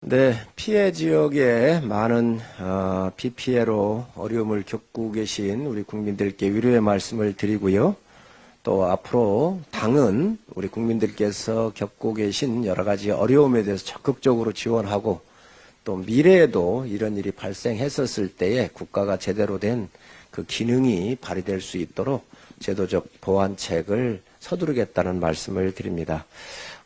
네, 피해 지역에 많은 비 피해로 어려움을 겪고 계신 우리 국민들께 위로의 말씀을 드리고요. 또 앞으로 당은 우리 국민들께서 겪고 계신 여러 가지 어려움에 대해서 적극적으로 지원하고 또 미래에도 이런 일이 발생했었을 때에 국가가 제대로 된 그 기능이 발휘될 수 있도록 제도적 보완책을 서두르겠다는 말씀을 드립니다.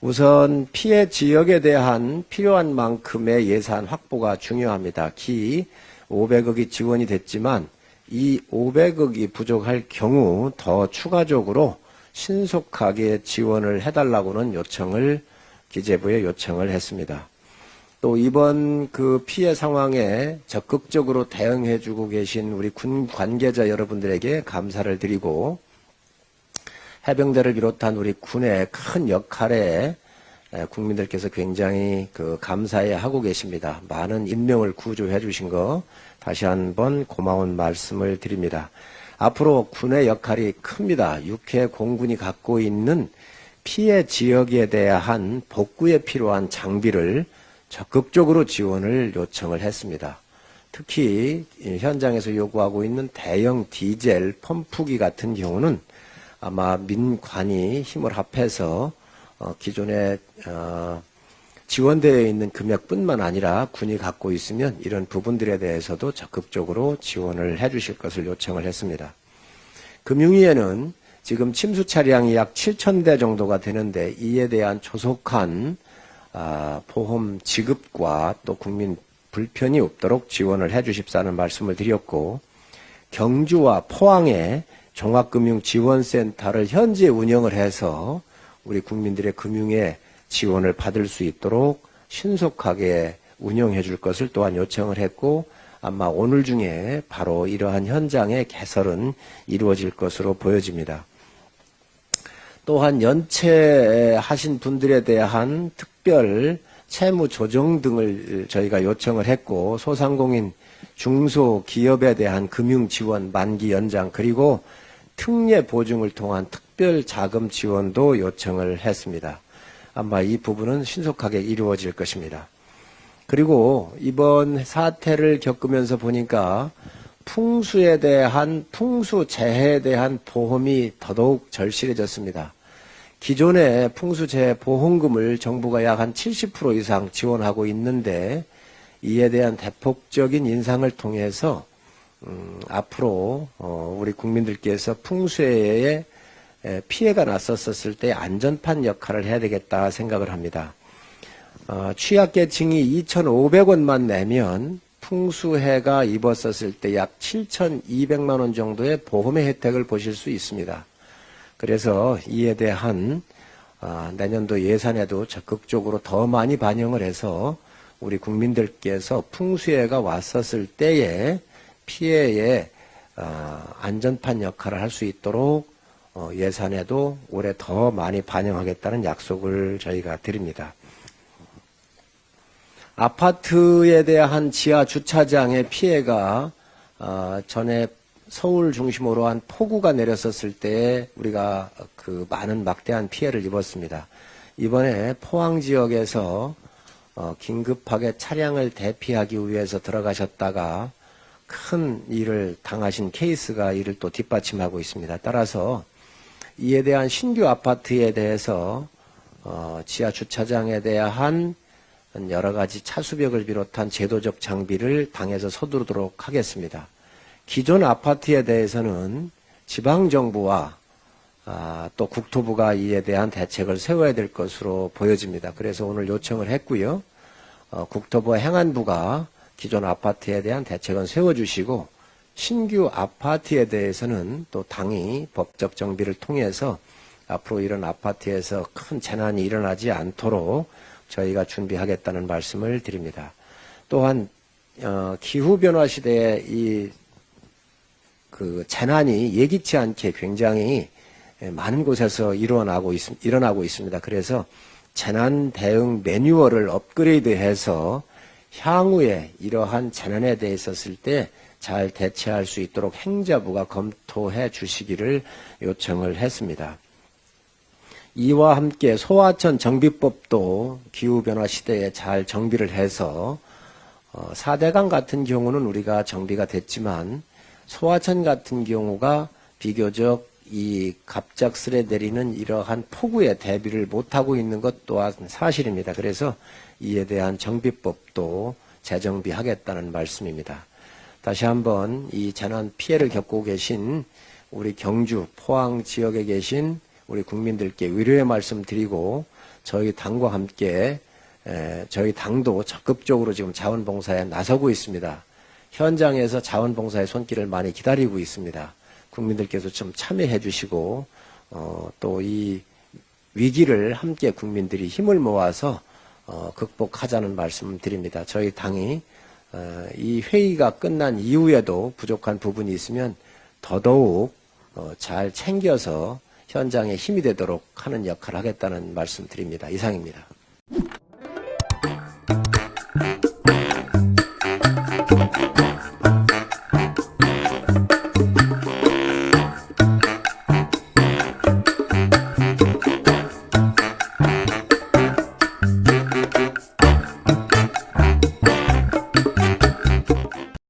우선 피해 지역에 대한 필요한 만큼의 예산 확보가 중요합니다. 기 500억이 지원이 됐지만 이 500억이 부족할 경우 더 추가적으로 신속하게 지원을 해달라고는 기재부에 요청을 했습니다. 또 이번 그 피해 상황에 적극적으로 대응해주고 계신 우리 군 관계자 여러분들에게 감사를 드리고 해병대를 비롯한 우리 군의 큰 역할에 국민들께서 굉장히 감사해 하고 계십니다. 많은 인명을 구조해 주신 거 다시 한번 고마운 말씀을 드립니다. 앞으로 군의 역할이 큽니다. 육해 공군이 갖고 있는 피해 지역에 대한 복구에 필요한 장비를 적극적으로 지원을 요청을 했습니다. 특히 현장에서 요구하고 있는 대형 디젤 펌프기 같은 경우는 아마 민관이 힘을 합해서 기존에 지원되어 있는 금액뿐만 아니라 군이 갖고 있으면 이런 부분들에 대해서도 적극적으로 지원을 해 주실 것을 요청을 했습니다. 금융위에는 지금 침수 차량이 약 7,000대 정도가 되는데 이에 대한 조속한 보험 지급과 또 국민 불편이 없도록 지원을 해 주십사는 말씀을 드렸고, 경주와 포항에 종합금융지원센터를 현재 운영을 해서 우리 국민들의 금융에 지원을 받을 수 있도록 신속하게 운영해 줄 것을 또한 요청을 했고, 아마 오늘 중에 바로 이러한 현장의 개설은 이루어질 것으로 보여집니다. 또한 연체하신 분들에 대한 특별 채무 조정 등을 저희가 요청을 했고, 소상공인 중소기업에 대한 금융지원 만기 연장 그리고 특례 보증을 통한 특별 자금 지원도 요청을 했습니다. 아마 이 부분은 신속하게 이루어질 것입니다. 그리고 이번 사태를 겪으면서 보니까 풍수재해에 대한 보험이 더더욱 절실해졌습니다. 기존의 풍수재해 보험금을 정부가 약 한 70% 이상 지원하고 있는데 이에 대한 대폭적인 인상을 통해서 앞으로 우리 국민들께서 풍수해에 피해가 났었을 때 안전판 역할을 해야 되겠다 생각을 합니다. 취약계층이 2,500원만 내면 풍수해가 입었었을 때 약 7,200만 원 정도의 보험의 혜택을 보실 수 있습니다. 그래서 이에 대한 내년도 예산에도 적극적으로 더 많이 반영을 해서 우리 국민들께서 풍수해가 왔었을 때에 피해의 안전판 역할을 할 수 있도록 예산에도 올해 더 많이 반영하겠다는 약속을 저희가 드립니다. 아파트에 대한 지하 주차장의 피해가 전에 서울 중심으로 한 폭우가 내렸었을 때 우리가 많은 막대한 피해를 입었습니다. 이번에 포항 지역에서 긴급하게 차량을 대피하기 위해서 들어가셨다가 큰 일을 당하신 케이스가 이를 또 뒷받침하고 있습니다. 따라서 이에 대한 신규 아파트에 대해서 지하 주차장에 대한 여러 가지 차수벽을 비롯한 제도적 장비를 당에서 서두르도록 하겠습니다. 기존 아파트에 대해서는 지방정부와 또 국토부가 이에 대한 대책을 세워야 될 것으로 보여집니다. 그래서 오늘 요청을 했고요. 국토부와 행안부가 기존 아파트에 대한 대책은 세워주시고 신규 아파트에 대해서는 또 당이 법적 정비를 통해서 앞으로 이런 아파트에서 큰 재난이 일어나지 않도록 저희가 준비하겠다는 말씀을 드립니다. 또한 기후변화 시대에 재난이 예기치 않게 굉장히 많은 곳에서 일어나고 있습니다. 그래서 재난 대응 매뉴얼을 업그레이드해서 향후에 이러한 재난에 대해 있었을 때 잘 대처할 수 있도록 행자부가 검토해 주시기를 요청을 했습니다. 이와 함께 소하천 정비법도 기후변화 시대에 잘 정비를 해서 4대강 같은 경우는 우리가 정비가 됐지만 소하천 같은 경우가 비교적 이 갑작스레 내리는 이러한 폭우에 대비를 못하고 있는 것 또한 사실입니다. 그래서 이에 대한 정비법도 재정비하겠다는 말씀입니다. 다시 한번 이 재난 피해를 겪고 계신 우리 경주, 포항 지역에 계신 우리 국민들께 위로의 말씀 드리고 저희 당과 함께 저희 당도 적극적으로 지금 자원봉사에 나서고 있습니다. 현장에서 자원봉사의 손길을 많이 기다리고 있습니다. 국민들께서 좀 참여해 주시고 또 이 위기를 함께 국민들이 힘을 모아서 극복하자는 말씀 드립니다. 저희 당이 이 회의가 끝난 이후에도 부족한 부분이 있으면 더더욱 잘 챙겨서 현장에 힘이 되도록 하는 역할을 하겠다는 말씀 드립니다. 이상입니다.